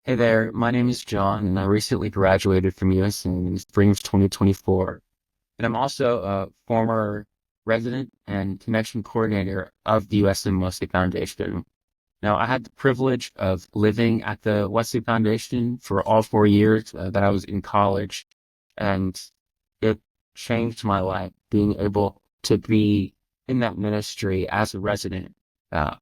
Hey there, my name is John, and I recently graduated from US in spring of 2024. And I'm also a former resident and connection coordinator of the Wesley Foundation. Now, I had the privilege of living at the Wesley Foundation for all 4 years that I was in college, and it changed my life being able to be in that ministry as a resident. Uh,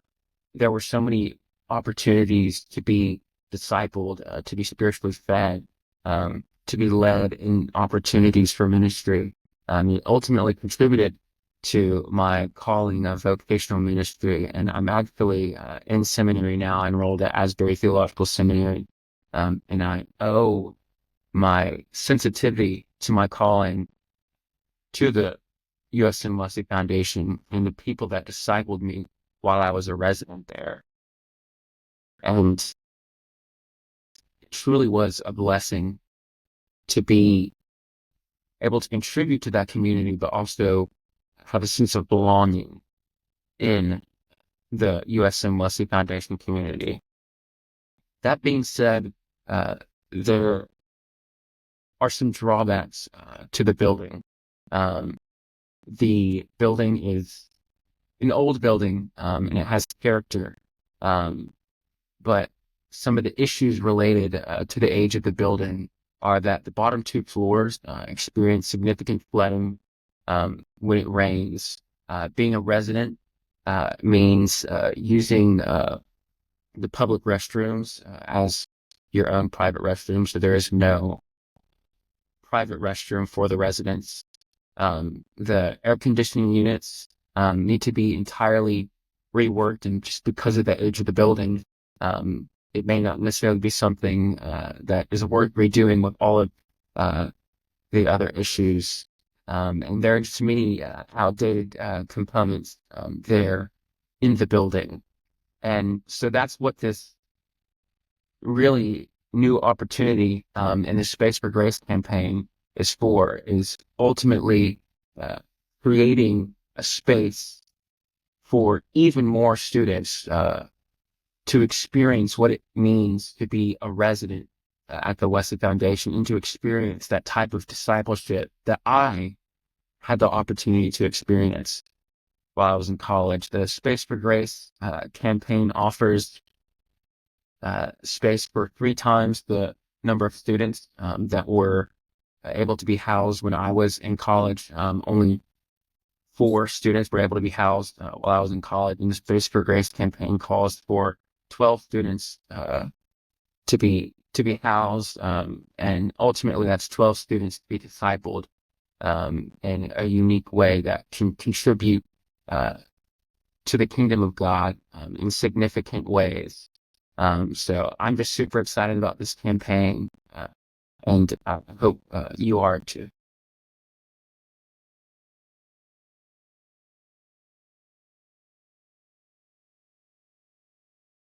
there were so many opportunities to be discipled, to be spiritually fed, to be led in opportunities for ministry. It ultimately contributed to my calling of vocational ministry, and I'm actually in seminary now, enrolled at Asbury Theological Seminary, and I owe my sensitivity to my calling to the USM Wesley Foundation and the people that discipled me while I was a resident there. And it truly was a blessing to be able to contribute to that community, but also have a sense of belonging in the USM Wesley Foundation community. That being said, there are some drawbacks to the building. Um, the building is an old building, and it has character. Um, but some of the issues related to the age of the building are that the bottom two floors experience significant flooding when it rains. Being a resident means using the public restrooms as your own private restroom, so there is no private restroom for the residents. The air conditioning units need to be entirely reworked, and just because of the age of the building, it may not necessarily be something that is worth redoing with all of the other issues. And there are just many outdated components there in the building. And so that's what this really new opportunity in the Space for Grace campaign is ultimately creating a space for even more students to experience what it means to be a resident at the Wesley Foundation, and to experience that type of discipleship that I had the opportunity to experience while I was in college. The Space for Grace campaign offers space for 3 times the number of students that were able to be housed when I was in college. Only 4 students were able to be housed while I was in college, and the Space for Grace campaign calls for 12 students to be housed, and ultimately that's 12 students to be discipled in a unique way that can contribute to the kingdom of God in significant ways. So I'm just super excited about this campaign, and I hope you are too.